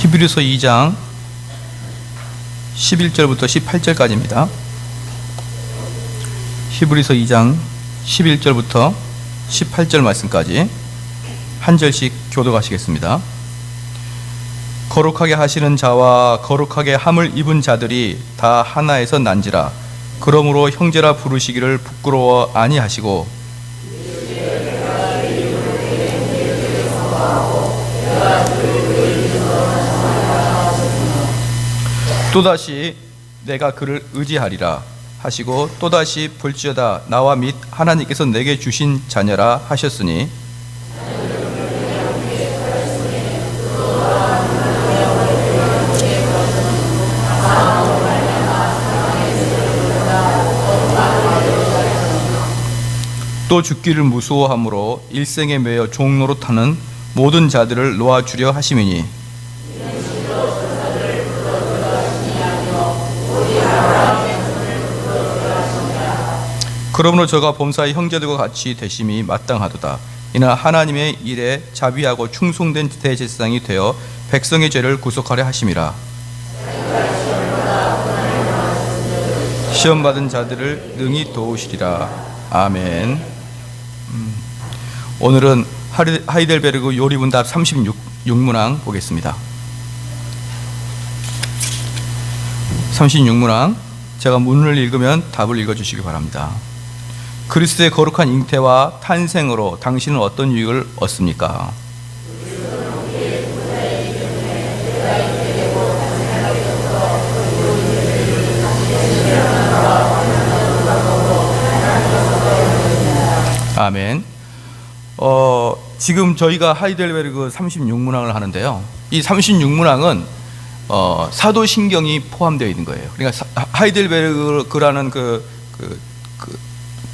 히브리서 2장 11절부터 18절까지입니다. 히브리서 2장 11절부터 18절 말씀까지 한 절씩 교독하시겠습니다. 거룩하게 하시는 자와 거룩하게 함을 입은 자들이 다 하나에서 난지라. 그러므로 형제라 부르시기를 부끄러워 아니하시고 또다시 내가 그를 의지하리라 하시고 또다시 볼지어다 나와 및 하나님께서 내게 주신 자녀라 하셨으니 또 죽기를 무수워함으로 일생에 매여 종노릇하는 모든 자들을 놓아주려 하심이니 그러므로 저가 범사의 형제들과 같이 되심이 마땅하도다. 이는 하나님의 일에 자비하고 충성된 대제사장이 되어 백성의 죄를 구속하려 하심이라. 시험받은 자들을 능히 도우시리라. 아멘. 오늘은 하이델베르그 요리문답 36문항 보겠습니다. 36문항 제가 문을 읽으면 답을 읽어주시기 바랍니다. 그리스도의 거룩한 잉태와 탄생으로 당신은 어떤 유익을 얻습니까? 아멘. 지금 저희가 하이델베르그 36문항을 하는데요. 이 36문항은 사도신경이 포함되어 있는 거예요. 그러니까 하이델베르그라는 그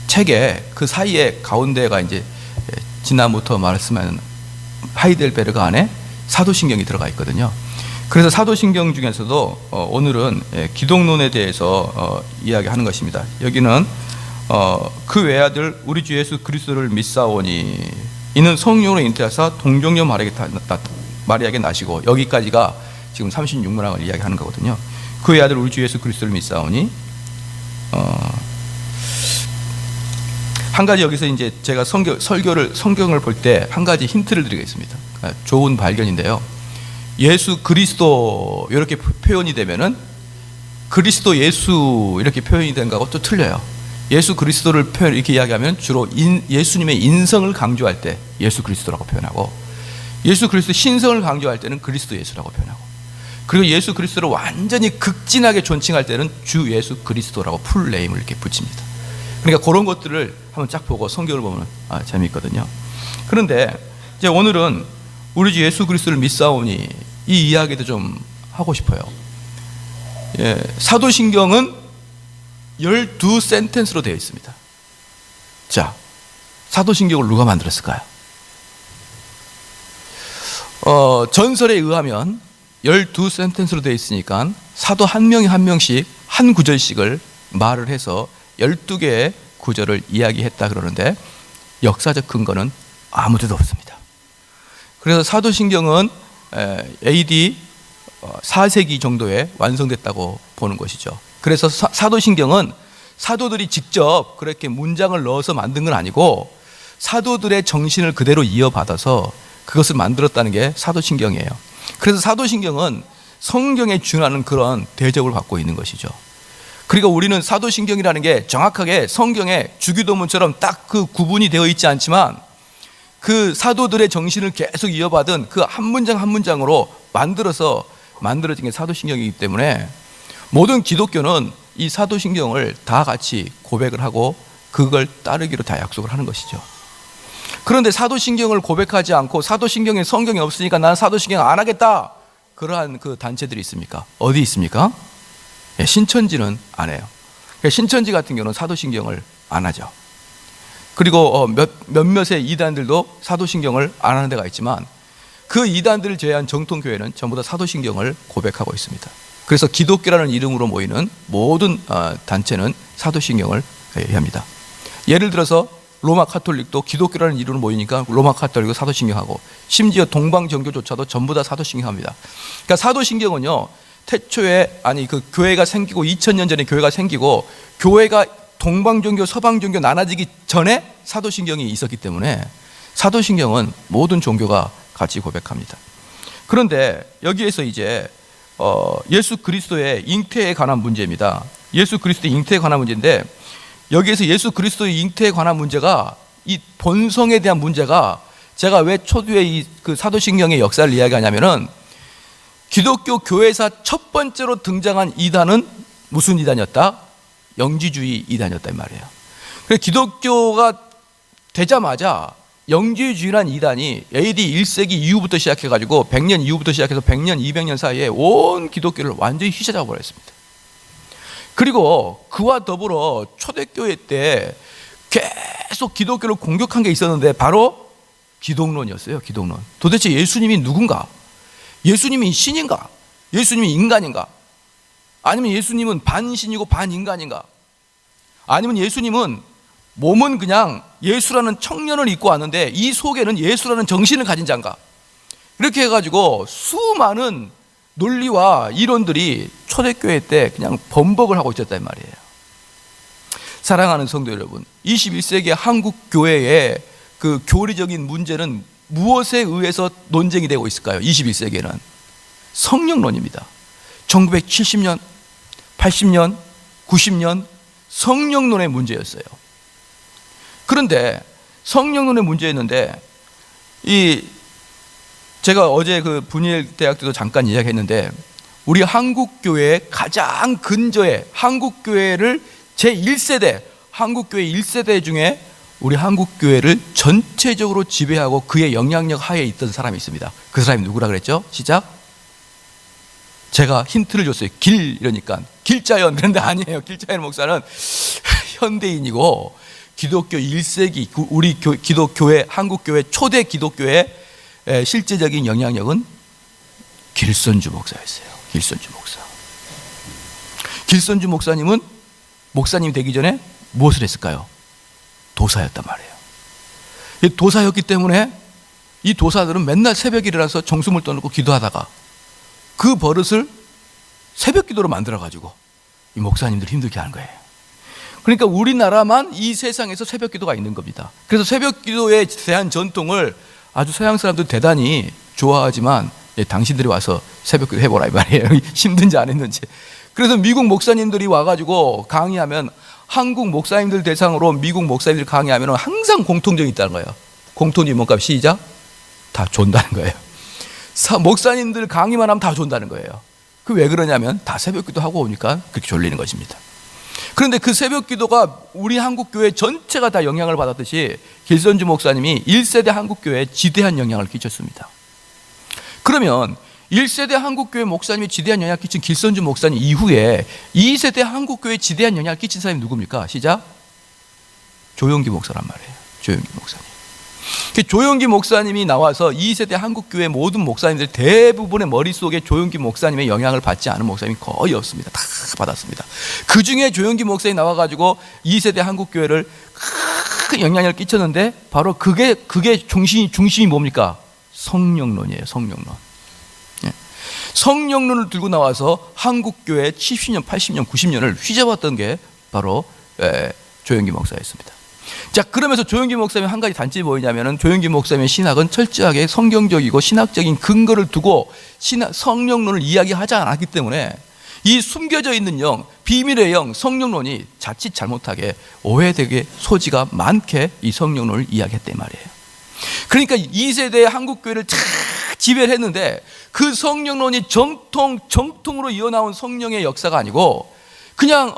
책에 그 사이에 가운데가 이제 지난부터 말씀하는 하이델베르그 안에 사도신경이 들어가 있거든요. 그래서 사도신경 중에서도 오늘은 기독론에 대해서 이야기하는 것입니다. 여기는 그 외아들 우리 주 예수 그리스도를 믿사오니 이는 성령으로 잉태하사 동정녀 마리아에게 나시고 여기까지가 지금 36문항을 이야기하는 거거든요. 그 외아들 우리 주 예수 그리스도를 믿사오니 한 가지 여기서 이제 제가 성경을 볼 때 한 가지 힌트를 드리겠습니다. 좋은 발견인데요. 예수 그리스도 이렇게 표현이 되면은 그리스도 예수 이렇게 표현이 된 거하고 또 틀려요. 예수 그리스도를 이렇게 이야기하면 주로 예수님의 인성을 강조할 때 예수 그리스도라고 표현하고 예수 그리스도 신성을 강조할 때는 그리스도 예수라고 표현하고 그리고 예수 그리스도를 완전히 극진하게 존칭할 때는 주 예수 그리스도라고 풀네임을 이렇게 붙입니다. 그러니까 그런 것들을 한번 쫙 보고 성경을 보면 재미있거든요. 그런데 이제 오늘은 우리 주 예수 그리스도를 믿사오니 이 이야기도 좀 하고 싶어요. 사도신경은 12센텐스로 되어 있습니다. 자, 사도신경을 누가 만들었을까요? 전설에 의하면 12센텐스로 되어 있으니까 사도 한 명이 한 명씩 한 구절씩을 말을 해서 12개의 구절을 이야기했다 그러는데 역사적 근거는 아무 데도 없습니다. 그래서 사도신경은 AD 4세기 정도에 완성됐다고 보는 것이죠. 그래서 사도신경은 사도들이 직접 그렇게 문장을 넣어서 만든 건 아니고 사도들의 정신을 그대로 이어받아서 그것을 만들었다는 게 사도신경이에요. 그래서 사도신경은 성경에 준하는 그런 대접을 받고 있는 것이죠. 그리고 우리는 사도신경이라는 게 정확하게 성경의 주기도문처럼 딱 그 구분이 되어 있지 않지만 그 사도들의 정신을 계속 이어받은 그 한 문장 한 문장으로 만들어진 게 사도신경이기 때문에 모든 기독교는 이 사도신경을 다 같이 고백을 하고 그걸 따르기로 다 약속을 하는 것이죠. 그런데 사도신경을 고백하지 않고 사도신경에 성경이 없으니까 나는 사도신경 안 하겠다 그러한 그 단체들이 있습니까? 어디 있습니까? 신천지는 안 해요. 신천지 같은 경우는 사도신경을 안 하죠. 그리고 몇몇의 이단들도 사도신경을 안 하는 데가 있지만 그 이단들을 제외한 정통교회는 전부 다 사도신경을 고백하고 있습니다. 그래서 기독교라는 이름으로 모이는 모든 단체는 사도신경을 합니다. 예를 들어서 로마 카톨릭도 기독교라는 이름으로 모이니까 로마 카톨릭도 사도신경하고, 심지어 동방정교조차도 전부 다 사도신경합니다. 그러니까 사도신경은요, 태초에 그 교회가 생기고 2000년 전에 교회가 생기고 교회가 동방종교 서방종교 나눠지기 전에 사도신경이 있었기 때문에 사도신경은 모든 종교가 같이 고백합니다. 그런데 여기에서 이제 예수 그리스도의 잉태에 관한 문제입니다. 예수 그리스도의 잉태에 관한 문제인데, 여기에서 예수 그리스도의 잉태에 관한 문제가, 이 본성에 대한 문제가, 제가 왜 초두에 그 사도신경의 역사를 이야기하냐면은, 기독교 교회사 첫 번째로 등장한 이단은 무슨 이단이었다? 영지주의 이단이었단 말이에요. 그래서 기독교가 되자마자 영지주의라는 이단이 AD 1세기 이후부터 시작해가지고 100년 이후부터 시작해서 100년, 200년 사이에 온 기독교를 완전히 휘저잡아 버렸습니다. 그리고 그와 더불어 초대교회 때 계속 기독교를 공격한 게 있었는데 바로 기독론이었어요. 기독론. 도대체 예수님이 누군가? 예수님이 신인가? 예수님이 인간인가? 아니면 예수님은 반신이고 반인간인가? 아니면 예수님은 몸은 그냥 예수라는 청년을 입고 왔는데 이 속에는 예수라는 정신을 가진 자인가? 이렇게 해가지고 수많은 논리와 이론들이 초대교회 때 그냥 범벅을 하고 있었단 말이에요. 사랑하는 성도 여러분, 21세기 한국 교회의 그 교리적인 문제는 무엇에 의해서 논쟁이 되고 있을까요? 21세기에는 성령론입니다. 1970년, 80년, 90년 성령론의 문제였어요. 그런데 성령론의 문제였는데, 제가 어제 그 분일대학 때도 잠깐 이야기했는데, 우리 한국교회의 가장 근저에 한국교회를 제1세대, 한국교회 1세대 중에 우리 한국교회를 전체적으로 지배하고 그의 영향력 하에 있던 사람이 있습니다. 그 사람이 누구라 그랬죠? 시작. 제가 힌트를 줬어요. 이러니까 길자연. 그런데 아니에요. 길자연 목사는 현대인이고 기독교 1세기 우리 기독교회, 한국교회 초대 기독교의 실제적인 영향력은 길선주 목사였어요. 길선주 목사. 길선주 목사님은 목사님이 되기 전에 무엇을 했을까요? 도사였단 말이에요. 도사였기 때문에 이 도사들은 맨날 새벽에 일어나서 정수물 떠놓고 기도하다가 그 버릇을 새벽 기도로 만들어가지고 이 목사님들 힘들게 하는 거예요. 그러니까 우리나라만 이 세상에서 새벽 기도가 있는 겁니다. 그래서 새벽 기도에 대한 전통을 아주 서양 사람들 대단히 좋아하지만, 당신들이 와서 새벽 기도 해보라 이 말이에요. 힘든지 안 했는지. 그래서 미국 목사님들이 와가지고 강의하면, 한국 목사님들 대상으로 미국 목사님들 강의하면 항상 공통점이 있다는 거예요. 공통점이 뭔가 시작? 다 존다는 거예요. 목사님들 강의만 하면 다 존다는 거예요. 그 왜 그러냐면 다 새벽 기도하고 오니까 그렇게 졸리는 것입니다. 그런데 그 새벽 기도가 우리 한국교회 전체가 다 영향을 받았듯이 길선주 목사님이 1세대 한국교회에 지대한 영향을 끼쳤습니다. 그러면 1세대 한국교회 목사님이 지대한 영향을 끼친 길선주 목사님 이후에 2세대 한국교회에 지대한 영향을 끼친 사람이 누굽니까? 시작. 조용기 목사란 말이에요. 조용기 목사님. 조용기 목사님이 나와서 2세대 한국교회 모든 목사님들 대부분의 머릿속에 조용기 목사님의 영향을 받지 않은 목사님이 거의 없습니다. 다 받았습니다. 그 중에 조용기 목사님이 나와가지고 2세대 한국교회를 큰 영향을 끼쳤는데 바로 그게 중심이 뭡니까? 성령론이에요. 성령론. 성령론을 들고 나와서 한국교회 70년, 80년, 90년을 휘저었던 게 바로 조용기 목사였습니다. 자, 그러면서 조용기 목사님의 한 가지 단점이 뭐냐면은, 조용기 목사님의 신학은 철저하게 성경적이고 신학적인 근거를 두고 성령론을 이야기하지 않았기 때문에 이 숨겨져 있는 영, 비밀의 영, 성령론이 자칫 잘못하게 오해되게 소지가 많게 이 성령론을 이야기했단 말이에요. 그러니까 2세대 한국교회를 지배를 했는데 그 성령론이 정통으로 이어나온 성령의 역사가 아니고 그냥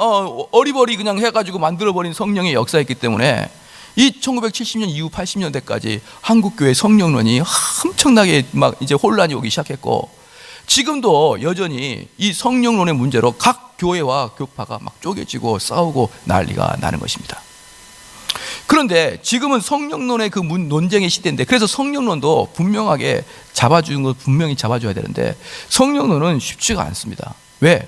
어리버리 그냥 해가지고 만들어버린 성령의 역사였기 때문에 이 1970년 이후 80년대까지 한국교회 성령론이 엄청나게 막 이제 혼란이 오기 시작했고, 지금도 여전히 이 성령론의 문제로 각 교회와 교파가 막 쪼개지고 싸우고 난리가 나는 것입니다. 그런데 지금은 성령론의 그 논쟁의 시대인데, 그래서 성령론도 분명하게 잡아주는 거 분명히 잡아줘야 되는데 성령론은 쉽지가 않습니다. 왜?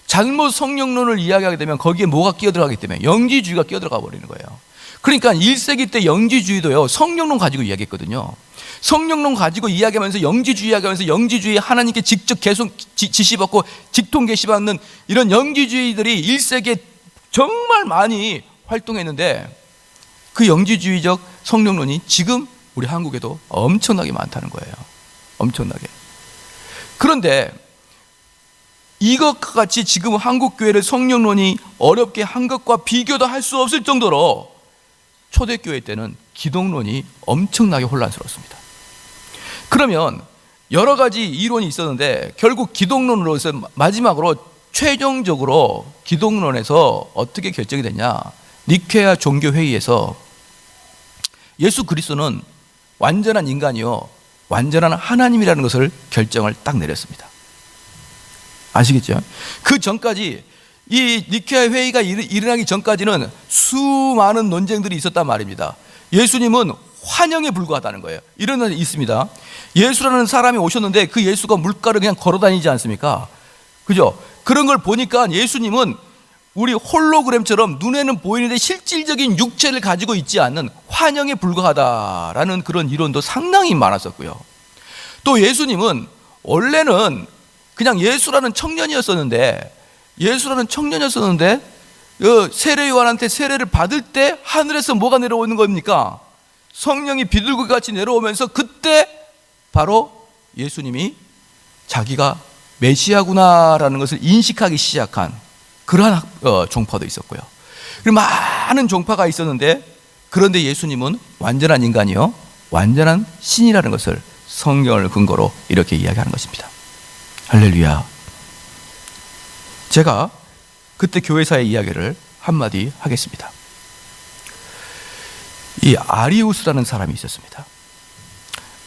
잘못 성령론을 이야기하게 되면 거기에 뭐가 끼어들어가기 때문에 영지주의가 끼어들어가 버리는 거예요. 그러니까 1세기 때 영지주의도요, 성령론 가지고 이야기했거든요. 성령론 가지고 이야기하면서 영지주의 이야기하면서 영지주의, 하나님께 직접 계속 지시받고 직통 계시받는 이런 영지주의들이 1세기에 정말 많이 활동했는데, 그 영지주의적 성령론이 지금 우리 한국에도 엄청나게 많다는 거예요. 엄청나게. 그런데 이것과 같이 지금 한국 교회를 성령론이 어렵게 한 것과 비교도 할 수 없을 정도로 초대교회 때는 기독론이 엄청나게 혼란스러웠습니다. 그러면 여러 가지 이론이 있었는데 결국 기독론으로서 마지막으로 최종적으로 기독론에서 어떻게 결정이 됐냐, 니케아 종교회의에서 예수 그리스도는 완전한 인간이요 완전한 하나님이라는 것을 결정을 딱 내렸습니다. 아시겠죠? 그 전까지, 이 니케아 회의가 일어나기 전까지는 수많은 논쟁들이 있었단 말입니다. 예수님은 환영에 불과하다는 거예요. 이런 게 있습니다. 예수라는 사람이 오셨는데 그 예수가 물가를 그냥 걸어 다니지 않습니까? 그죠? 그런 걸 보니까 예수님은 우리 홀로그램처럼 눈에는 보이는데 실질적인 육체를 가지고 있지 않는 환영에 불과하다라는 그런 이론도 상당히 많았었고요. 또 예수님은 원래는 그냥 예수라는 청년이었었는데 세례 요한한테 세례를 받을 때 하늘에서 뭐가 내려오는 겁니까? 성령이 비둘기같이 내려오면서 그때 바로 예수님이 자기가 메시아구나라는 것을 인식하기 시작한 그러한 종파도 있었고요. 그리고 많은 종파가 있었는데, 그런데 예수님은 완전한 인간이요 완전한 신이라는 것을 성경을 근거로 이렇게 이야기하는 것입니다. 할렐루야. 제가 그때 교회사의 이야기를 한마디 하겠습니다. 이 아리우스라는 사람이 있었습니다.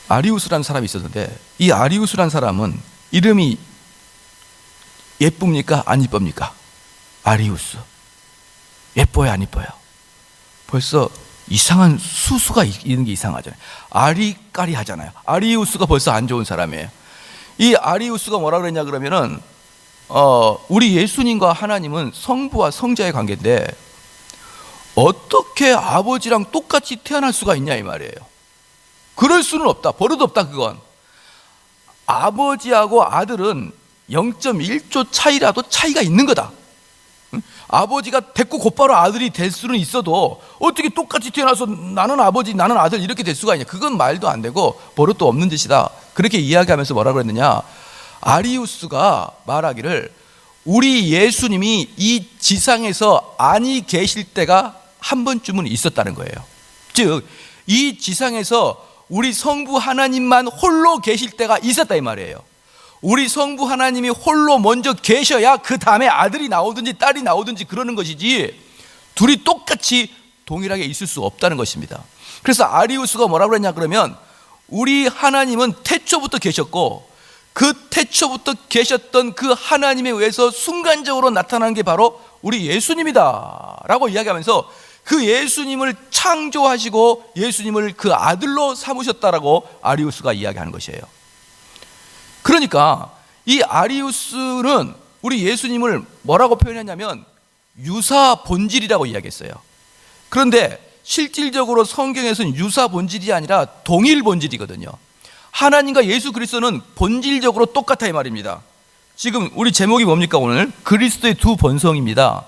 아리우스라는 사람이 있었는데, 이 아리우스라는 사람은 이름이 예쁩니까? 안 예쁩니까? 아리우스. 예뻐요? 안 예뻐요? 벌써 이상한 수수가 있는 게 이상하잖아요. 아리까리 하잖아요. 아리우스가 벌써 안 좋은 사람이에요. 이 아리우스가 뭐라 그랬냐 그러면은 우리 예수님과 하나님은 성부와 성자의 관계인데 어떻게 아버지랑 똑같이 태어날 수가 있냐 이 말이에요. 그럴 수는 없다. 버릇없다 그건. 아버지하고 아들은 0.1조 차이라도 차이가 있는 거다. 아버지가 됐고 곧바로 아들이 될 수는 있어도 어떻게 똑같이 태어나서 나는 아버지 나는 아들 이렇게 될 수가 있냐. 그건 말도 안 되고 버릇도 없는 짓이다. 그렇게 이야기하면서 뭐라고 그랬느냐, 아리우스가 말하기를 우리 예수님이 이 지상에서 아니 계실 때가 한 번쯤은 있었다는 거예요. 즉 이 지상에서 우리 성부 하나님만 홀로 계실 때가 있었다 이 말이에요. 우리 성부 하나님이 홀로 먼저 계셔야 그 다음에 아들이 나오든지 딸이 나오든지 그러는 것이지, 둘이 똑같이 동일하게 있을 수 없다는 것입니다. 그래서 아리우스가 뭐라고 그랬냐 그러면, 우리 하나님은 태초부터 계셨고 그 태초부터 계셨던 그 하나님에 의해서 순간적으로 나타나는 게 바로 우리 예수님이다 라고 이야기하면서 그 예수님을 창조하시고 예수님을 그 아들로 삼으셨다라고 아리우스가 이야기하는 것이에요. 그러니까 이 아리우스는 우리 예수님을 뭐라고 표현했냐면 유사 본질이라고 이야기했어요. 그런데 실질적으로 성경에서는 유사 본질이 아니라 동일 본질이거든요. 하나님과 예수 그리스도는 본질적으로 똑같아 이 말입니다. 지금 우리 제목이 뭡니까? 오늘 그리스도의 두 본성입니다.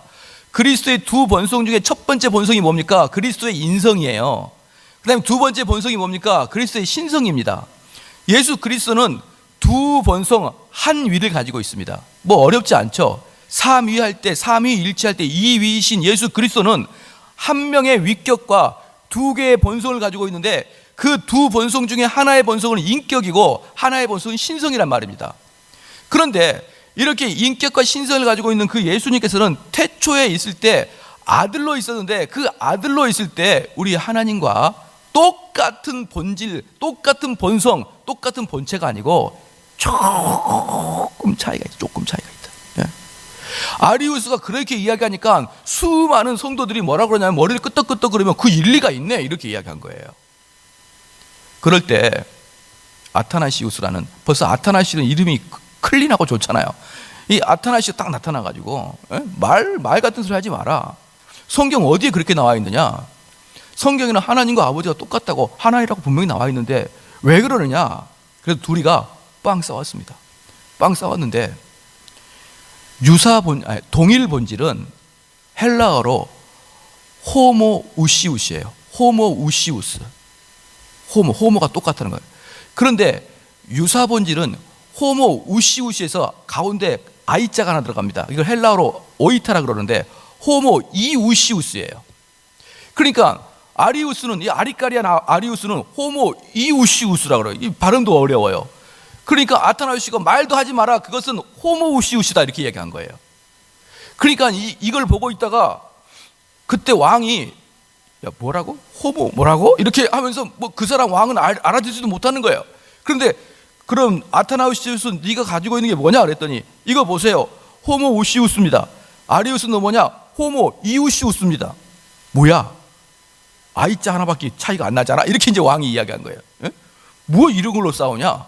그리스도의 두 본성 중에 첫 번째 본성이 뭡니까? 그리스도의 인성이에요. 그 다음에 두 번째 본성이 뭡니까? 그리스도의 신성입니다. 예수 그리스도는 두 본성 한 위를 가지고 있습니다. 뭐 어렵지 않죠. 삼위할 때, 삼위일체할 때 이위이신 예수 그리스도는 한 명의 위격과 두 개의 본성을 가지고 있는데 그 두 본성 중에 하나의 본성은 인격이고 하나의 본성은 신성이란 말입니다. 그런데 이렇게 인격과 신성을 가지고 있는 그 예수님께서는 태초에 있을 때 아들로 있었는데 그 아들로 있을 때 우리 하나님과 똑같은 본질, 똑같은 본성, 똑같은 본체가 아니고 조금 차이가 있다. 예. 아리우스가 그렇게 이야기하니까 수많은 성도들이 뭐라 그러냐면 머리를 끄덕끄덕 그러면 그 일리가 있네 이렇게 이야기한 거예요. 그럴 때 아타나시우스라는, 벌써 아타나시는 이름이 클린하고 좋잖아요. 이 아타나시가 딱 나타나가지고 말 같은 소리 하지 마라. 성경 어디에 그렇게 나와 있느냐? 성경에는 하나님과 아버지가 똑같다고 하나이라고 분명히 나와 있는데 왜 그러느냐? 그래서 둘이가 빵 싸웠습니다. 빵 싸웠는데 동일 본질은 헬라어로 호모우시우스예요. 호모우시우스. 호모가 똑같다는 거예요. 그런데 유사 본질은 호모우시우스에서 가운데 아이자가 하나 들어갑니다. 이걸 헬라어로 오이타라 그러는데 호모이우시우스예요. 그러니까 아리우스는, 이 아리까리안 아리우스는 호모이우시우스라 그래요. 이 발음도 어려워요. 그러니까 아타나우시가 말도 하지 마라, 그것은 호모우시우스다, 이렇게 얘기한 거예요. 그러니까 이걸 보고 있다가 그때 왕이 야 뭐라고? 뭐라고? 이렇게 하면서 뭐 그 사람 왕은 알아듣지도 못하는 거예요. 그런데 그럼 아타나우시우스 네가 가지고 있는 게 뭐냐 그랬더니 이거 보세요. 호모우시우스입니다. 아리우스는 뭐냐? 호모이우시우스입니다. 뭐야? 아이자 하나밖에 차이가 안 나잖아. 이렇게 이제 왕이 이야기한 거예요. 에? 뭐 이런 걸로 싸우냐?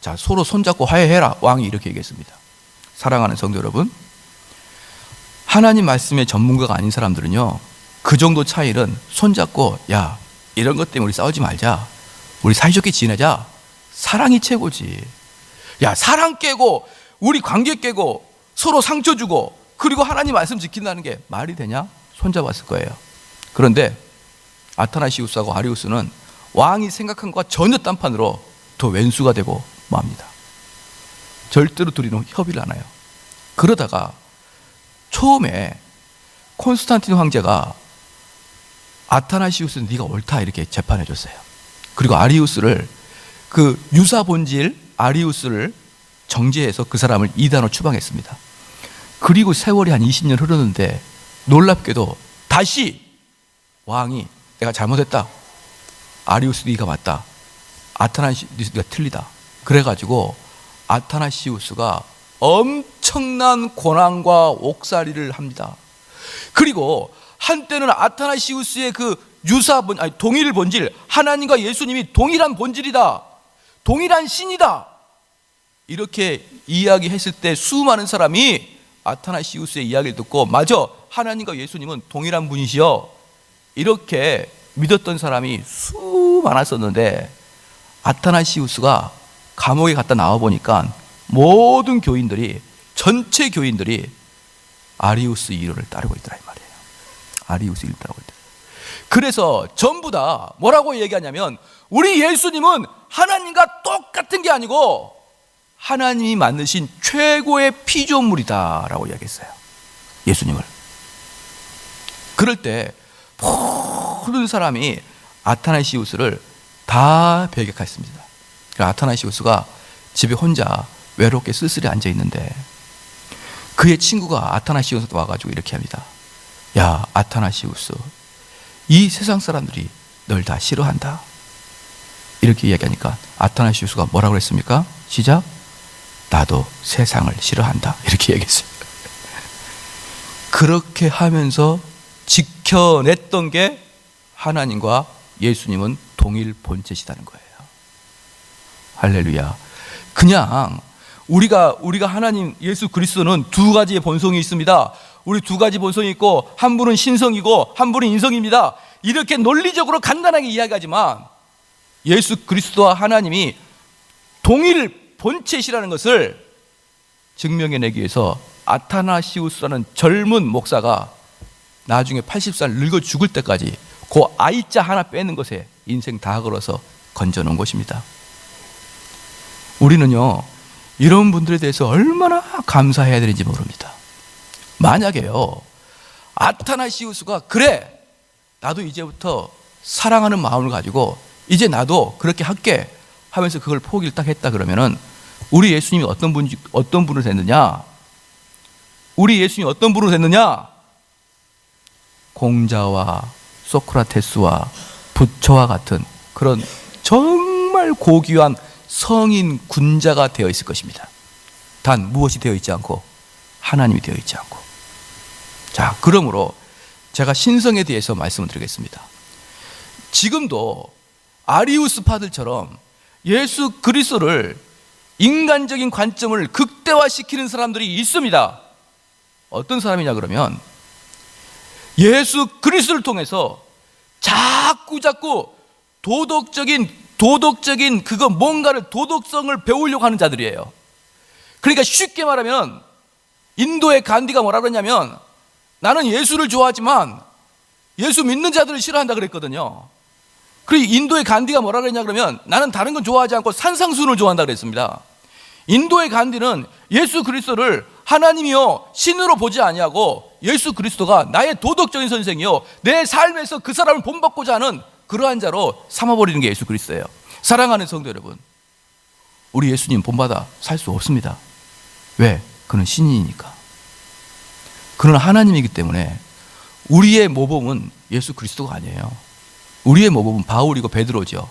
자, 서로 손잡고 화해해라. 왕이 이렇게 얘기했습니다. 사랑하는 성도 여러분, 하나님 말씀의 전문가가 아닌 사람들은요, 그 정도 차이는 손잡고 야 이런 것 때문에 우리 싸우지 말자, 우리 사이좋게 지내자, 사랑이 최고지. 야 사랑 깨고 우리 관계 깨고 서로 상처 주고 그리고 하나님 말씀 지킨다는 게 말이 되냐? 손잡았을 거예요. 그런데 아타나시우스하고 아리우스는 왕이 생각한 것과 전혀 딴판으로 더 왼수가 되고 맙니다. 절대로 둘이는 협의를 안 해요. 그러다가 처음에 콘스탄틴 황제가 아타나시우스는 네가 옳다 이렇게 재판해 줬어요. 그리고 아리우스를, 그 유사 본질 아리우스를 정죄해서 그 사람을 이단으로 추방했습니다. 그리고 세월이 한 20년 흐르는데 놀랍게도 다시 왕이 내가 잘못했다, 아리우스 네가 맞다, 아타나시우스가 틀리다, 그래가지고 아타나시우스가 엄청난 고난과 옥살이를 합니다. 그리고 한때는 아타나시우스의 그 동일 본질, 하나님과 예수님이 동일한 본질이다, 동일한 신이다, 이렇게 이야기했을 때 수많은 사람이 아타나시우스의 이야기를 듣고 맞아, 하나님과 예수님은 동일한 분이시여, 이렇게 믿었던 사람이 많았었는데 아타나시우스가 감옥에 갔다 나와 보니까 모든 교인들이, 전체 교인들이 아리우스 이론을 따르고 있더라 이 말이에요. 아리우스 이론을 따르고 있더라. 그래서 전부 다 뭐라고 얘기하냐면 우리 예수님은 하나님과 똑같은 게 아니고 하나님이 만드신 최고의 피조물이다라고 이야기했어요. 예수님을. 그럴 때 모든 사람이 아타나시우스를 다 배격했습니다. 아타나시우스가 집에 혼자 외롭게 쓸쓸히 앉아 있는데 그의 친구가 아타나시우스한테 와가지고 이렇게 합니다. 야 아타나시우스, 이 세상 사람들이 널 다 싫어한다, 이렇게 이야기하니까 아타나시우스가 뭐라고 그랬습니까? 시작. 나도 세상을 싫어한다, 이렇게 얘기했어요. 그렇게 하면서 지켜냈던 게 하나님과 예수님은 동일 본체시다는 거예요. 할렐루야. 그냥 우리가 하나님 예수 그리스도는 두 가지의 본성이 있습니다. 우리 두 가지 본성이 있고 한 분은 신성이고 한 분은 인성입니다. 이렇게 논리적으로 간단하게 이야기하지만 예수 그리스도와 하나님이 동일 본체시라는 것을 증명해내기 위해서 아타나시우스라는 젊은 목사가 나중에 80살 늙어 죽을 때까지 그 아이자 하나 빼는 것에 인생 다 걸어서 건져놓은 것입니다. 우리는요 이런 분들에 대해서 얼마나 감사해야 되는지 모릅니다. 만약에요 아타나시우스가 그래 나도 이제부터 사랑하는 마음을 가지고 이제 나도 그렇게 할게 하면서 그걸 포기를 딱 했다 그러면은 우리 예수님이 어떤 분으로 됐느냐? 우리 예수님이 어떤 분으로 됐느냐? 공자와 소크라테스와 부처와 같은 그런 정말 고귀한 성인 군자가 되어 있을 것입니다. 단 무엇이 되어 있지 않고 하나님이 되어 있지 않고. 자, 그러므로 제가 신성에 대해서 말씀을 드리겠습니다. 지금도 아리우스 파들처럼 예수 그리스도를 인간적인 관점을 극대화시키는 사람들이 있습니다. 어떤 사람이냐 그러면 예수 그리스도를 통해서 자꾸 도덕적인 그거 뭔가를 도덕성을 배우려고 하는 자들이에요. 그러니까 쉽게 말하면 인도의 간디가 뭐라 그러냐면 나는 예수를 좋아하지만 예수 믿는 자들을 싫어한다 그랬거든요. 그리고 인도의 간디가 뭐라 그랬냐 그러면 나는 다른 건 좋아하지 않고 산상수훈을 좋아한다 그랬습니다. 인도의 간디는 예수 그리스도를 하나님이요 신으로 보지 아니하고 예수 그리스도가 나의 도덕적인 선생이요 내 삶에서 그 사람을 본받고자 하는 그러한 자로 삼아버리는 게 예수 그리스도예요. 사랑하는 성도 여러분, 우리 예수님 본받아 살 수 없습니다. 왜? 그는 신이니까. 그는 하나님이기 때문에 우리의 모범은 예수 그리스도가 아니에요. 우리의 모범은 바울이고 베드로죠.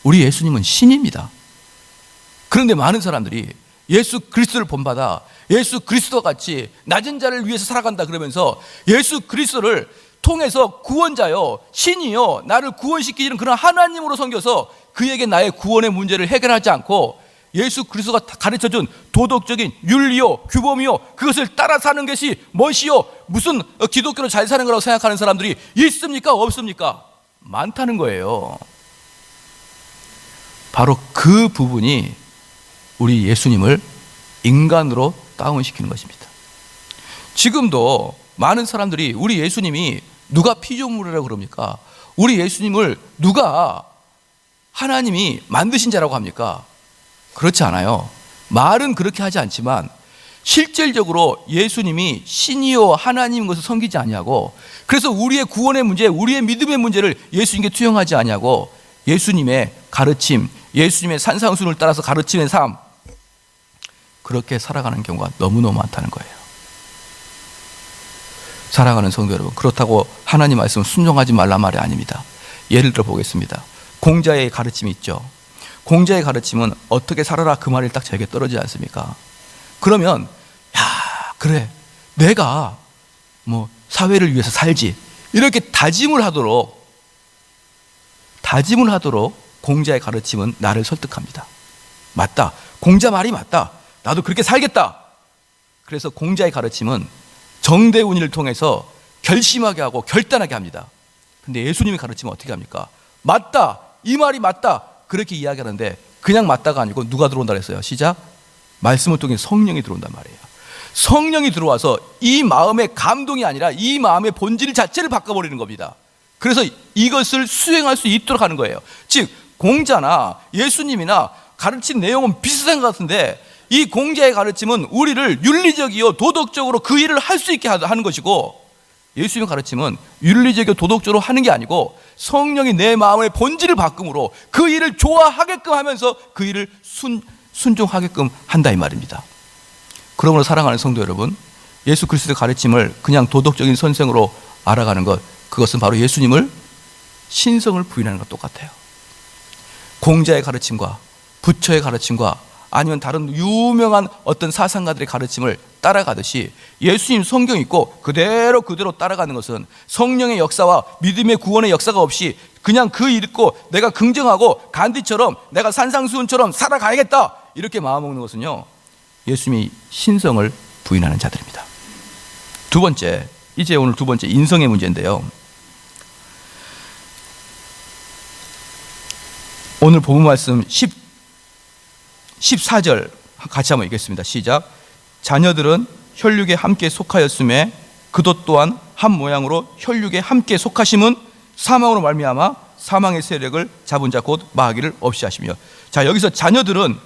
우리 예수님은 신입니다. 그런데 많은 사람들이 예수 그리스도를 본받아 예수 그리스도 같이 낮은 자를 위해서 살아간다 그러면서 예수 그리스도를 통해서 구원자요 신이요 나를 구원시키는 그런 하나님으로 섬겨서 그에게 나의 구원의 문제를 해결하지 않고 예수 그리스도가 가르쳐준 도덕적인 윤리요 규범이요 그것을 따라 사는 것이 멋이요 무슨 기독교로 잘 사는 거라고 생각하는 사람들이 있습니까? 없습니까? 많다는 거예요. 바로 그 부분이 우리 예수님을 인간으로 다운시키는 것입니다. 지금도 많은 사람들이 우리 예수님이 누가 피조물이라고 그럽니까? 우리 예수님을 누가 하나님이 만드신 자라고 합니까? 그렇지 않아요. 말은 그렇게 하지 않지만 실질적으로 예수님이 신이요 하나님인 것을 섬기지 아니하고 그래서 우리의 구원의 문제, 우리의 믿음의 문제를 예수님께 투영하지 아니하고 예수님의 가르침, 예수님의 산상순을 따라서 가르치는 삶 그렇게 살아가는 경우가 너무너무 많다는 거예요. 사랑하는 성도 여러분, 그렇다고 하나님 말씀을 순종하지 말란 말이 아닙니다. 예를 들어 보겠습니다. 공자의 가르침이 있죠. 공자의 가르침은 어떻게 살아라 그 말이 딱 저에게 떨어지지 않습니까? 그러면 그래 내가 뭐 사회를 위해서 살지 이렇게 다짐을 하도록 공자의 가르침은 나를 설득합니다. 맞다. 공자 말이 맞다. 나도 그렇게 살겠다. 그래서 공자의 가르침은 정대운이를 통해서 결심하게 하고 결단하게 합니다. 근데 예수님의 가르침은 어떻게 합니까? 맞다. 이 말이 맞다. 그렇게 이야기하는데 그냥 맞다가 아니고 누가 들어온다 그랬어요? 시작. 말씀을 통해 성령이 들어온단 말이에요. 성령이 들어와서 이 마음의 감동이 아니라 이 마음의 본질 자체를 바꿔버리는 겁니다. 그래서 이것을 수행할 수 있도록 하는 거예요. 즉 공자나 예수님이나 가르친 내용은 비슷한 것 같은데 이 공자의 가르침은 우리를 윤리적이요 도덕적으로 그 일을 할 수 있게 하는 것이고 예수님의 가르침은 윤리적이요 도덕적으로 하는 게 아니고 성령이 내 마음의 본질을 바꿈으로 그 일을 좋아하게끔 하면서 그 일을 순종하게끔 한다 이 말입니다. 그러므로 사랑하는 성도 여러분, 예수 그리스도의 가르침을 그냥 도덕적인 선생으로 알아가는 것, 그것은 바로 예수님을 신성을 부인하는 것 똑같아요. 공자의 가르침과 부처의 가르침과 아니면 다른 유명한 어떤 사상가들의 가르침을 따라가듯이 예수님 성경 있고 그대로 따라가는 것은 성령의 역사와 믿음의 구원의 역사가 없이 그냥 그 읽고 내가 긍정하고 간디처럼 내가 산상수훈처럼 살아가야겠다 이렇게 마음먹는 것은요 예수님이 신성을 부인하는 자들입니다. 두 번째, 이제 오늘 두 번째 인성의 문제인데요. 오늘 본문 말씀 14절 같이 한번 읽겠습니다. 시작. 자녀들은 혈육에 함께 속하였음에 그도 또한 한 모양으로 혈육에 함께 속하심은 사망으로 말미암아 사망의 세력을 잡은 자 곧 마귀를 없이 하시며. 자, 여기서 자녀들은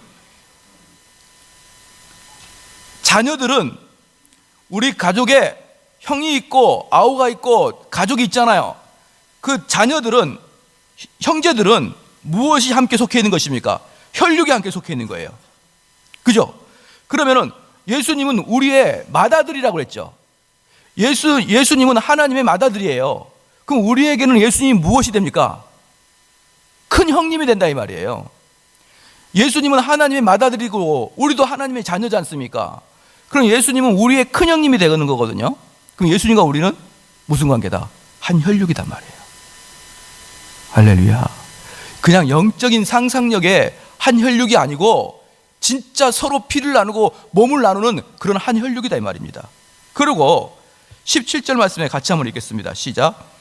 우리 가족에 형이 있고 아우가 있고 가족이 있잖아요. 그 자녀들은 형제들은 무엇이 함께 속해 있는 것입니까? 혈육이 함께 속해 있는 거예요. 그죠? 그러면은 예수님은 우리의 맏아들이라고 했죠. 예수님은 하나님의 맏아들이에요. 그럼 우리에게는 예수님이 무엇이 됩니까? 큰 형님이 된다 이 말이에요. 예수님은 하나님의 맏아들이고 우리도 하나님의 자녀지 않습니까? 그럼 예수님은 우리의 큰 형님이 되는 거거든요. 그럼 예수님과 우리는 무슨 관계다? 한 혈육이단 말이에요. 할렐루야. 그냥 영적인 상상력의 한 혈육이 아니고 진짜 서로 피를 나누고 몸을 나누는 그런 한 혈육이다 이 말입니다. 그리고 17절 말씀에 같이 한번 읽겠습니다. 시작.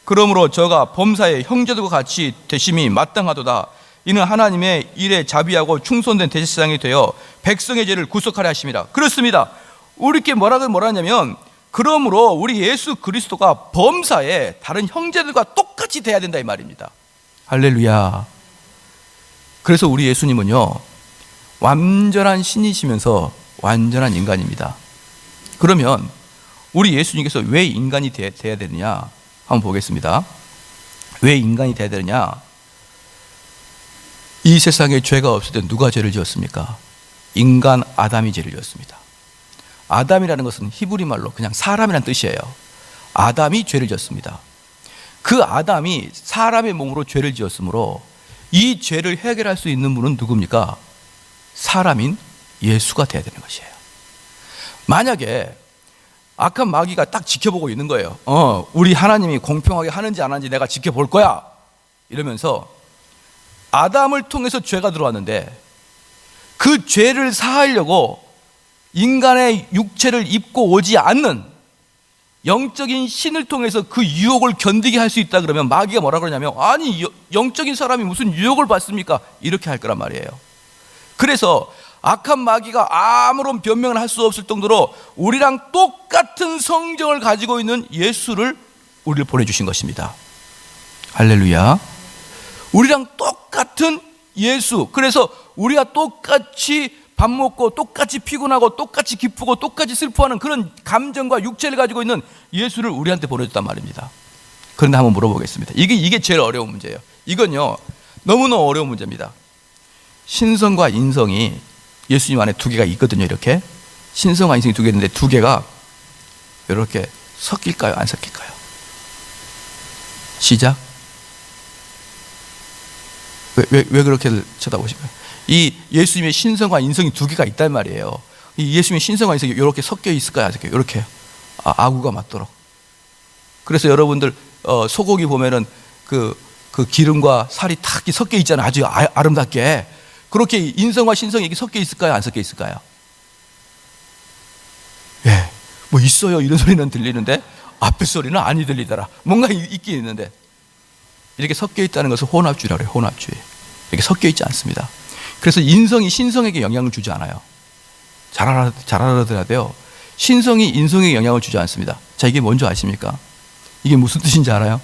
그러므로 저가 범사의 형제들과 같이 되심이 마땅하도다. 이는 하나님의 일에 자비하고 충성된 대제사장이 되어 백성의 죄를 구속하려 하심이라. 그렇습니다. 우리께 뭐라냐면, 그러므로 우리 예수 그리스도가 범사에 다른 형제들과 똑같이 돼야 된다 이 말입니다. 할렐루야. 그래서 우리 예수님은요, 완전한 신이시면서 완전한 인간입니다. 그러면 우리 예수님께서 왜 인간이 돼야 되느냐 한번 보겠습니다. 왜 인간이 돼야 되느냐? 이 세상에 죄가 없을 때 누가 죄를 지었습니까? 인간 아담이 죄를 지었습니다. 아담이라는 것은 히브리 말로 그냥 사람이라는 뜻이에요. 아담이 죄를 지었습니다. 그 아담이 사람의 몸으로 죄를 지었으므로 이 죄를 해결할 수 있는 분은 누굽니까? 사람인 예수가 돼야 되는 것이에요. 만약에 악한 마귀가 딱 지켜보고 있는 거예요. 우리 하나님이 공평하게 하는지 안 하는지 내가 지켜볼 거야 이러면서 아담을 통해서 죄가 들어왔는데, 그 죄를 사하려고 인간의 육체를 입고 오지 않는 영적인 신을 통해서 그 유혹을 견디게 할 수 있다 그러면 마귀가 뭐라 그러냐면, 아니 영적인 사람이 무슨 유혹을 받습니까? 이렇게 할 거란 말이에요. 그래서 악한 마귀가 아무런 변명을 할 수 없을 정도로 우리랑 똑같은 성정을 가지고 있는 예수를 우리를 보내주신 것입니다. 할렐루야. 우리랑 똑같은 예수. 그래서 우리가 똑같이 밥 먹고 똑같이 피곤하고 똑같이 기쁘고 똑같이 슬퍼하는 그런 감정과 육체를 가지고 있는 예수를 우리한테 보내줬단 말입니다. 그런데 한번 물어보겠습니다. 이게 제일 어려운 문제예요. 이건요, 너무너무 어려운 문제입니다. 신성과 인성이 예수님 안에 두 개가 있거든요. 이렇게 신성과 인성이 두 개 있는데 두 개가 이렇게 섞일까요? 안 섞일까요? 시작. 왜 그렇게 쳐다보실까요? 이 예수님의 신성과 인성이 두 개가 있단 말이에요. 이 예수님의 신성과 인성이 이렇게 섞여 있을까요? 이렇게 아구가 맞도록. 그래서 여러분들 소고기 보면은 그 기름과 살이 탁 섞여 있잖아요. 아주 아름답게. 그렇게 인성과 신성이 섞여 있을까요? 안 섞여 있을까요? 예, 뭐 있어요 이런 소리는 들리는데 앞에 소리는 아니 들리더라. 뭔가 있긴 있는데, 이렇게 섞여 있다는 것을 혼합주의라고 해요. 혼합주의. 이렇게 섞여 있지 않습니다. 그래서 인성이 신성에게 영향을 주지 않아요. 잘 알아들어야 돼요. 신성이 인성에게 영향을 주지 않습니다. 자, 이게 뭔지 아십니까? 이게 무슨 뜻인지 알아요?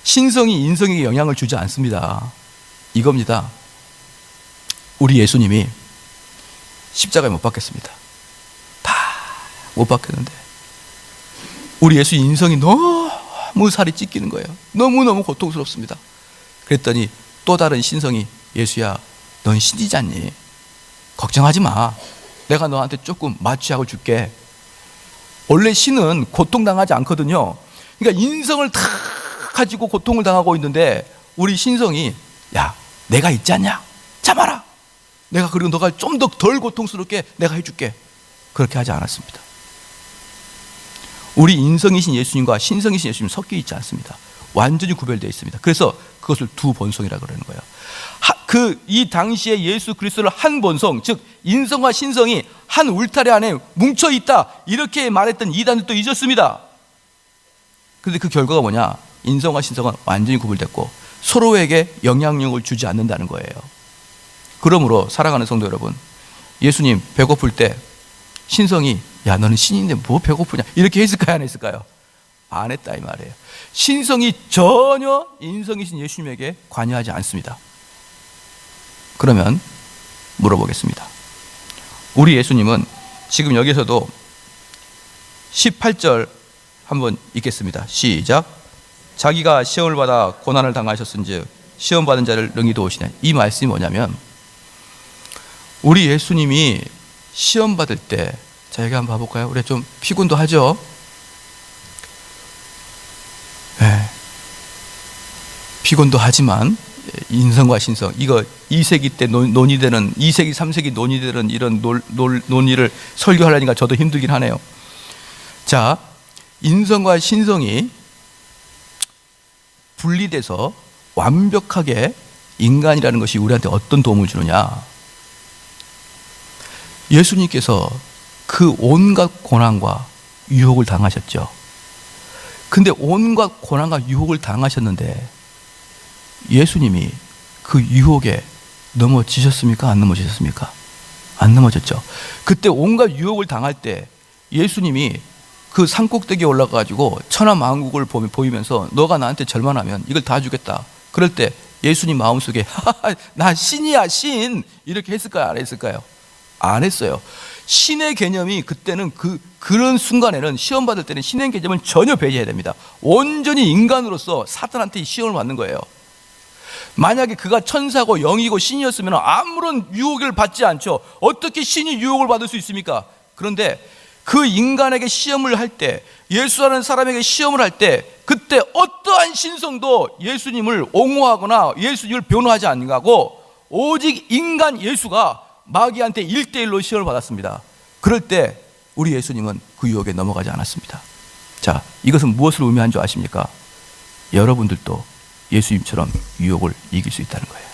신성이 인성에게 영향을 주지 않습니다. 이겁니다. 우리 예수님이 십자가에 못 박혔습니다. 다 못 박혔는데 우리 예수 인성이 너무 살이 찢기는 거예요. 너무너무 고통스럽습니다. 그랬더니 또 다른 신성이, 예수야 넌 신이지 않니? 걱정하지 마. 내가 너한테 조금 마취약을 줄게. 원래 신은 고통당하지 않거든요. 그러니까 인성을 다 가지고 고통을 당하고 있는데 우리 신성이, 야 내가 있지 않냐? 참아라. 내가 그리고 너가 좀 더 덜 고통스럽게 내가 해줄게. 그렇게 하지 않았습니다. 우리 인성이신 예수님과 신성이신 예수님 섞여 있지 않습니다. 완전히 구별되어 있습니다. 그래서 그것을 두 본성이라 그러는 거예요. 이 당시에 예수 그리스도를 한 본성, 즉 인성과 신성이 한 울타리 안에 뭉쳐 있다 이렇게 말했던 이단들도 잊었습니다. 그런데 그 결과가 뭐냐? 인성과 신성은 완전히 구별됐고 서로에게 영향력을 주지 않는다는 거예요. 그러므로 사랑하는 성도 여러분, 예수님 배고플 때 신성이, 야 너는 신인데 뭐 배고프냐 이렇게 했을까요? 안 했을까요? 안 했다 이 말이에요. 신성이 전혀 인성이신 예수님에게 관여하지 않습니다. 그러면 물어보겠습니다. 우리 예수님은 지금 여기서도 18절 한번 읽겠습니다. 시작. 자기가 시험을 받아 고난을 당하셨은즉 시험 받은 자를 능히 도우시네. 이 말씀이 뭐냐면, 우리 예수님이 시험 받을 때, 자 여기 한번 봐볼까요? 우리 좀 피곤도 하죠. 네. 피곤도 하지만 인성과 신성, 이거 2세기 때 논의되는, 2세기 3세기 논의되는 이런 논의를 설교하려니까 저도 힘들긴 하네요. 자, 인성과 신성이 분리돼서 완벽하게 인간이라는 것이 우리한테 어떤 도움을 주느냐? 예수님께서 그 온갖 고난과 유혹을 당하셨죠. 근데 온갖 고난과 유혹을 당하셨는데 예수님이 그 유혹에 넘어지셨습니까? 안 넘어지셨습니까? 안 넘어졌죠. 그때 온갖 유혹을 당할 때 예수님이 그 산꼭대기에 올라가가지고 천하만국을 보이면서 너가 나한테 절만하면 이걸 다 주겠다. 그럴 때 예수님 마음속에 나 신이야 신 이렇게 했을까요? 안 했을까요? 안 했어요. 신의 개념이 그때는 그런 순간에는 시험 받을 때는 신의 개념을 전혀 배제해야 됩니다. 온전히 인간으로서 사탄한테 시험을 받는 거예요. 만약에 그가 천사고 영이고 신이었으면 아무런 유혹을 받지 않죠. 어떻게 신이 유혹을 받을 수 있습니까? 그런데 그 인간에게 시험을 할 때, 예수라는 사람에게 시험을 할 때 그때 어떠한 신성도 예수님을 옹호하거나 예수님을 변호하지 않고 오직 인간 예수가 마귀한테 1대1로 시험을 받았습니다. 그럴 때 우리 예수님은 그 유혹에 넘어가지 않았습니다. 자, 이것은 무엇을 의미하는 줄 아십니까? 여러분들도 예수님처럼 유혹을 이길 수 있다는 거예요.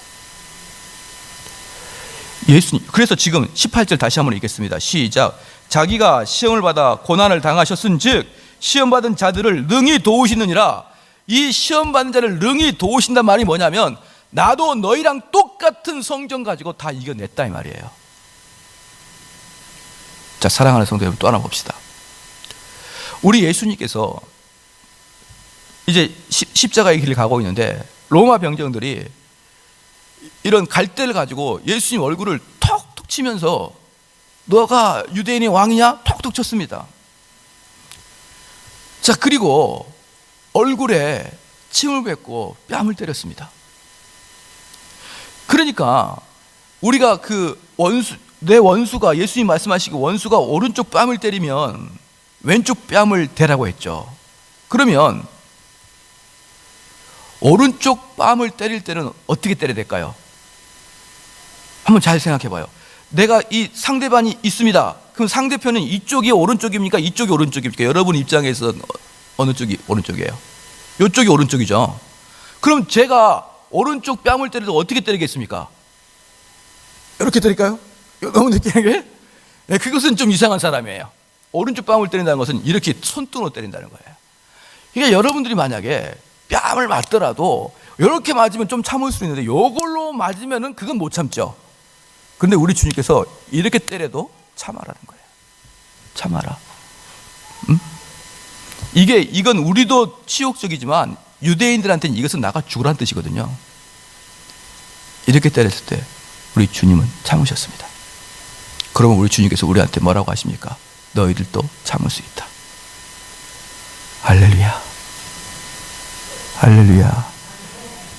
예수님, 그래서 지금 18절 다시 한번 읽겠습니다. 시작. 자기가 시험을 받아 고난을 당하셨은즉 시험받은 자들을 능히 도우시느니라. 이 시험받는 자를 능히 도우신단 말이 뭐냐면 나도 너희랑 똑같은 성정 가지고 다 이겨냈다 이 말이에요. 자, 사랑하는 성도 여러분, 또 하나 봅시다. 우리 예수님께서 이제 십자가의 길을 가고 있는데 로마 병정들이 이런 갈대를 가지고 예수님 얼굴을 톡톡 치면서 너가 유대인의 왕이냐? 톡톡 쳤습니다. 자, 그리고 얼굴에 침을 뱉고 뺨을 때렸습니다. 그러니까 우리가 그 내 원수가, 예수님 말씀하시기 원수가 오른쪽 뺨을 때리면 왼쪽 뺨을 대라고 했죠. 그러면 오른쪽 뺨을 때릴 때는 어떻게 때려야 될까요? 한번 잘 생각해 봐요. 내가 이 상대방이 있습니다. 그럼 상대편은 이쪽이 오른쪽입니까? 이쪽이 오른쪽입니까? 여러분 입장에서 어느 쪽이 오른쪽이에요? 이쪽이 오른쪽이죠. 그럼 제가 오른쪽 뺨을 때려도 어떻게 때리겠습니까? 이렇게 때릴까요? 너무 느끼하게? 네, 그것은 좀 이상한 사람이에요. 오른쪽 뺨을 때린다는 것은 이렇게 손등으로 때린다는 거예요. 그러니까 여러분들이 만약에 뺨을 맞더라도 이렇게 맞으면 좀 참을 수 있는데 이걸로 맞으면은 그건 못 참죠. 그런데 우리 주님께서 이렇게 때려도 참아라는 거예요. 참아라. 응? 이건 우리도 치욕적이지만 유대인들한테는 이것은 나가 죽으라는 뜻이거든요. 이렇게 때렸을 때 우리 주님은 참으셨습니다. 그러면 우리 주님께서 우리한테 뭐라고 하십니까? 너희들도 참을 수 있다. 할렐루야. 할렐루야.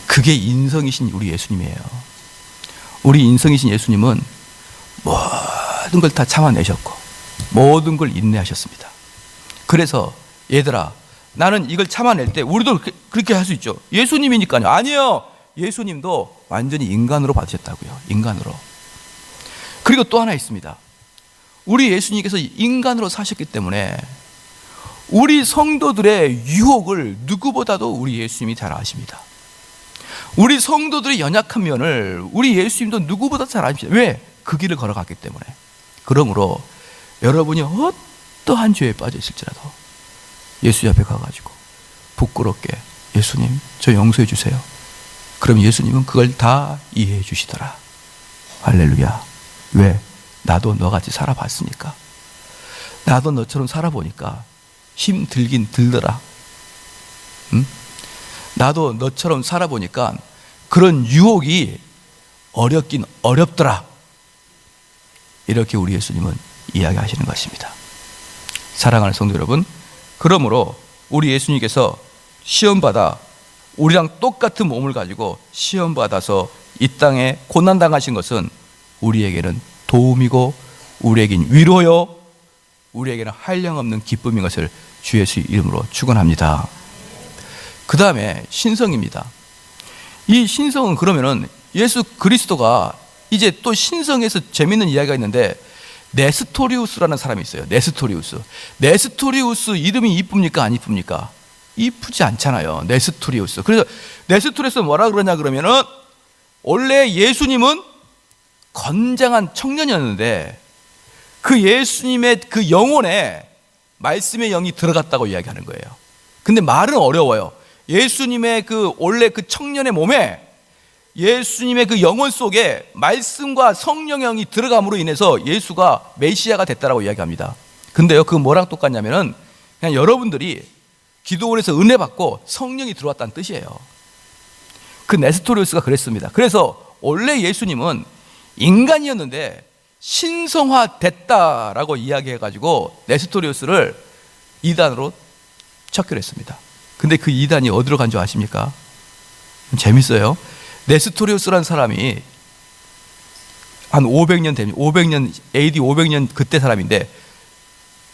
그게 인성이신 우리 예수님이에요. 우리 인성이신 예수님은 모든 걸 다 참아내셨고 모든 걸 인내하셨습니다. 그래서 얘들아, 나는 이걸 참아낼 때 우리도 그렇게 할 수 있죠. 예수님이니까요. 아니요. 예수님도 완전히 인간으로 받으셨다고요. 인간으로. 그리고 또 하나 있습니다. 우리 예수님께서 인간으로 사셨기 때문에 우리 성도들의 유혹을 누구보다도 우리 예수님이 잘 아십니다. 우리 성도들의 연약한 면을 우리 예수님도 누구보다 잘 아십니다. 왜? 그 길을 걸어갔기 때문에. 그러므로 여러분이 어떠한 죄에 빠져 있을지라도 예수 옆에 가가지고 부끄럽게 예수님 저 용서해 주세요. 그럼 예수님은 그걸 다 이해해 주시더라. 할렐루야. 왜? 나도 너같이 살아봤으니까. 나도 너처럼 살아보니까 힘 들긴 들더라. 응? 나도 너처럼 살아보니까 그런 유혹이 어렵긴 어렵더라. 이렇게 우리 예수님은 이야기하시는 것입니다. 사랑하는 성도 여러분, 그러므로 우리 예수님께서 시험받아 우리랑 똑같은 몸을 가지고 시험받아서 이 땅에 고난당하신 것은 우리에게는 도움이고 우리에겐 위로요, 우리에게는 한량없는 기쁨인 것을 주 예수의 이름으로 축원합니다. 그 다음에 신성입니다. 이 신성은 그러면은 예수 그리스도가 이제 또 신성에서 재밌는 이야기가 있는데 네스토리우스라는 사람이 있어요. 네스토리우스 이름이 이쁩니까? 안 이쁩니까? 이쁘지 않잖아요. 네스토리우스. 그래서 네스토리우스 뭐라 그러냐 그러면은 원래 예수님은 건장한 청년이었는데 그 예수님의 그 영혼에 말씀의 영이 들어갔다고 이야기하는 거예요. 근데 말은 어려워요. 예수님의 그 원래 그 청년의 몸에 예수님의 그 영혼 속에 말씀과 성령의 영이 들어감으로 인해서 예수가 메시아가 됐다라고 이야기합니다. 근데요, 그 뭐랑 똑같냐면은 그냥 여러분들이 기도원에서 은혜 받고 성령이 들어왔다는 뜻이에요. 그 네스토리우스가 그랬습니다. 그래서 원래 예수님은 인간이었는데 신성화됐다라고 이야기해가지고 네스토리우스를 이단으로 척결했습니다. 근데 그 이단이 어디로 간 줄 아십니까? 재밌어요. 네스토리우스라는 사람이 한 500년 됩니다. 500년 AD 500년 그때 사람인데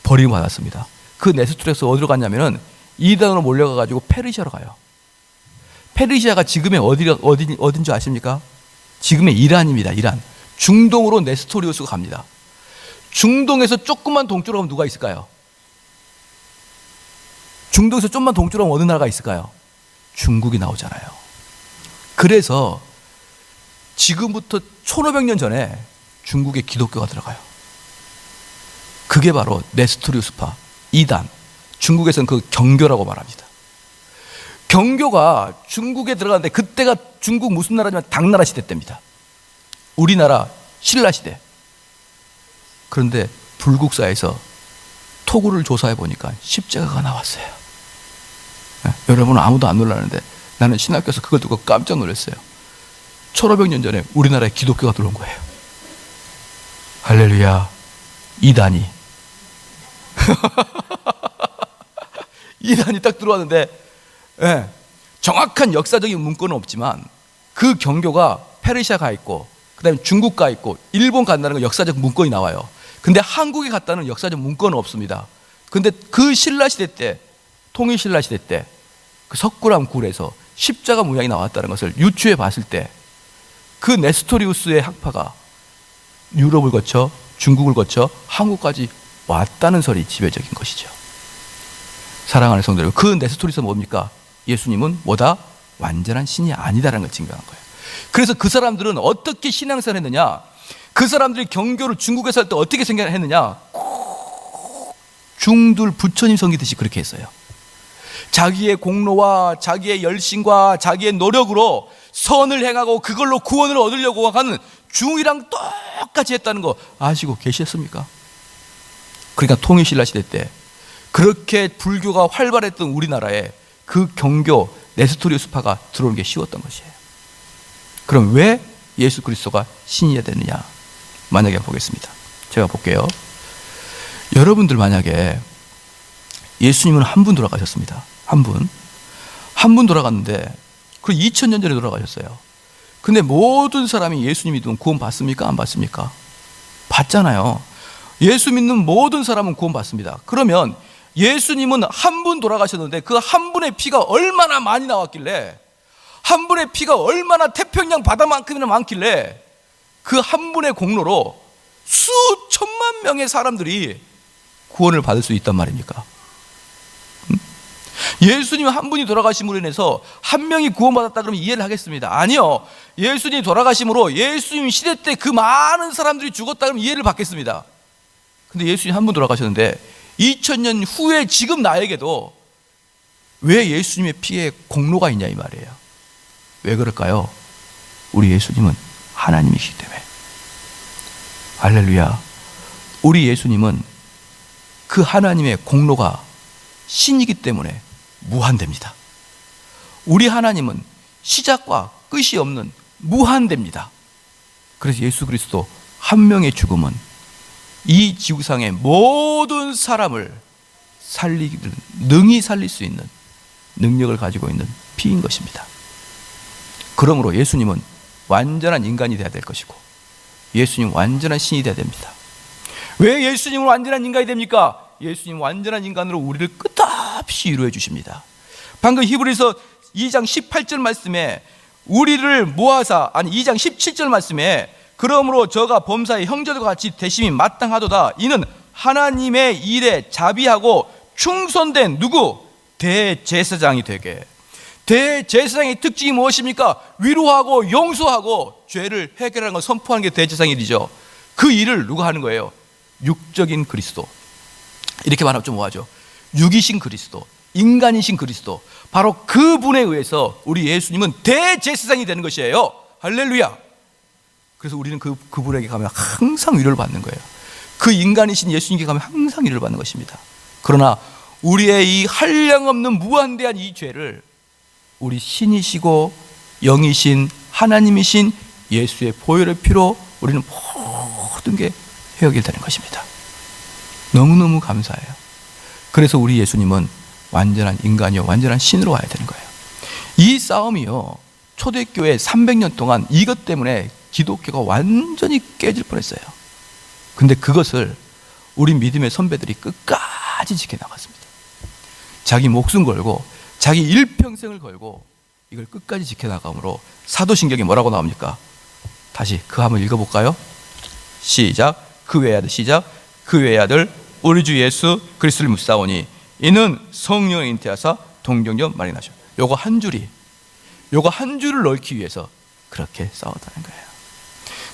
버림을 받았습니다. 그 네스토리우스 어디로 갔냐면은 이단으로 몰려가가지고 페르시아로 가요. 페르시아가 지금의 어딘 줄 아십니까? 지금의 이란입니다. 이란. 중동으로 네스토리우스가 갑니다. 중동에서 조금만 동쪽으로 가면 누가 있을까요? 중동에서 좀만 동쪽으로 가면 어느 나라가 있을까요? 중국이 나오잖아요. 그래서 지금부터 1500년 전에 중국에 기독교가 들어가요. 그게 바로 네스토리우스파, 이단. 중국에서는 그 경교라고 말합니다. 경교가 중국에 들어갔는데 그때가 중국 무슨 나라냐면 당나라 시대 때입니다. 우리나라 신라 시대. 그런데 불국사에서 토구를 조사해 보니까 십자가가 나왔어요. 네, 여러분은 아무도 안 놀라는데 나는 신학교에서 그걸 듣고 깜짝 놀랐어요. 1500년 전에 우리나라에 기독교가 들어온 거예요. 할렐루야. 이단이 이단이 딱 들어왔는데 네, 정확한 역사적인 문건은 없지만 그 경교가 페르시아 가 있고 그 다음에 중국 가 있고 일본 간다는 거 역사적 문건이 나와요. 근데 한국에 갔다는 역사적 문건은 없습니다. 근데 그 신라시대 때, 통일신라시대 때 그 석굴암 굴에서 십자가 모양이 나왔다는 것을 유추해 봤을 때 그 네스토리우스의 학파가 유럽을 거쳐 중국을 거쳐 한국까지 왔다는 설이 지배적인 것이죠. 사랑하는 성도 여러분, 그 네스토리우스는 뭡니까? 예수님은 뭐다? 완전한 신이 아니다라는 걸 증명한 거예요. 그래서 그 사람들은 어떻게 신앙생활을 했느냐? 그 사람들이 경교를 중국에서 할 때 어떻게 생각했느냐? 중둘 부처님 섬기듯이 그렇게 했어요. 자기의 공로와 자기의 열심과 자기의 노력으로 선을 행하고 그걸로 구원을 얻으려고 하는 중이랑 똑같이 했다는 거 아시고 계셨습니까? 그러니까 통일신라 시대 때 그렇게 불교가 활발했던 우리나라에 그 경교 네스토리우스파가 들어오는 게 쉬웠던 것이에요. 그럼 왜 예수 그리스도가 신이어야 되느냐? 만약에 보겠습니다. 제가 볼게요. 여러분들 만약에 예수님은 한 분 돌아가셨습니다. 한 분 돌아갔는데 그 2000년 전에 돌아가셨어요. 근데 모든 사람이 예수님 믿으면 구원 받습니까? 안 받습니까? 받잖아요. 예수 믿는 모든 사람은 구원 받습니다. 그러면 예수님은 한 분 돌아가셨는데 그 한 분의 피가 얼마나 많이 나왔길래, 한 분의 피가 얼마나 태평양 바다만큼이나 많길래 그 한 분의 공로로 수천만 명의 사람들이 구원을 받을 수 있단 말입니까? 예수님 한 분이 돌아가심으로 인해서 한 명이 구원받았다 그러면 이해를 하겠습니다. 아니요. 예수님이 돌아가심으로 예수님 시대 때 그 많은 사람들이 죽었다 그러면 이해를 받겠습니다. 근데 예수님 한 분 돌아가셨는데 2000년 후에 지금 나에게도 왜 예수님의 피에 공로가 있냐 이 말이에요. 왜 그럴까요? 우리 예수님은 하나님이시기 때문에. 할렐루야. 우리 예수님은 그 하나님의 공로가 신이기 때문에 무한대입니다. 우리 하나님은 시작과 끝이 없는 무한대입니다. 그래서 예수 그리스도 한 명의 죽음은 이 지구상의 모든 사람을 능히 살릴 수 있는 능력을 가지고 있는 피인 것입니다. 그러므로 예수님은 완전한 인간이 되어야 될 것이고 예수님 완전한 신이 되어야 됩니다. 왜 예수님은 완전한 인간이 됩니까? 예수님 완전한 인간으로 우리를 끝없이 이루어 주십니다. 방금 히브리서 2장 18절 말씀에 우리를 모아사, 아니 2장 17절 말씀에 그러므로 저가 범사의 형제들과 같이 되심이 마땅하도다. 이는 하나님의 일에 자비하고 충성된 누구? 대제사장이 되게. 대제사장의 특징이 무엇입니까? 위로하고 용서하고 죄를 해결하는 걸 선포하는 게 대제사장의 일이죠. 그 일을 누가 하는 거예요? 육적인 그리스도. 이렇게 말하면 좀 뭐하죠? 육이신 그리스도, 인간이신 그리스도, 바로 그분에 의해서 우리 예수님은 대제사장이 되는 것이에요. 할렐루야. 그래서 우리는 그분에게 가면 항상 위로를 받는 거예요. 그 인간이신 예수님께 가면 항상 위로를 받는 것입니다. 그러나 우리의 이 한량없는 무한대한 이 죄를 우리 신이시고 영이신 하나님이신 예수의 보혈의 피로 우리는 모든 게 해결되는 것입니다. 너무너무 감사해요. 그래서 우리 예수님은 완전한 인간이요 완전한 신으로 와야 되는 거예요. 이 싸움이요, 초대교회 300년 동안 이것 때문에 기독교가 완전히 깨질 뻔했어요. 근데 그것을 우리 믿음의 선배들이 끝까지 지켜나갔습니다. 자기 목숨 걸고 자기 일평생을 걸고 이걸 끝까지 지켜나감으로 사도신경에 뭐라고 나옵니까? 다시 그 한번 읽어볼까요? 시작. 그 외의 아들, 시작. 그 외의 아들 우리 주 예수 그리스도를 묻사오니 이는 성령을 잉태하사 동정녀 마련하셔. 요거 한 줄을 넣기 위해서 그렇게 싸웠다는 거예요.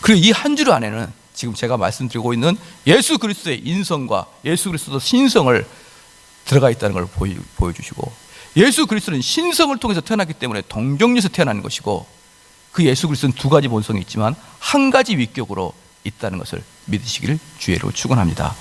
그리고 이 한 줄 안에는 지금 제가 말씀드리고 있는 예수 그리스도의 인성과 예수 그리스도의 신성을 들어가 있다는 걸 보여주시고, 예수 그리스도는 신성을 통해서 태어났기 때문에 동정녀에서 태어나는 것이고, 그 예수 그리스도는 두 가지 본성이 있지만 한 가지 위격으로 있다는 것을 믿으시기를 주의로 축원합니다.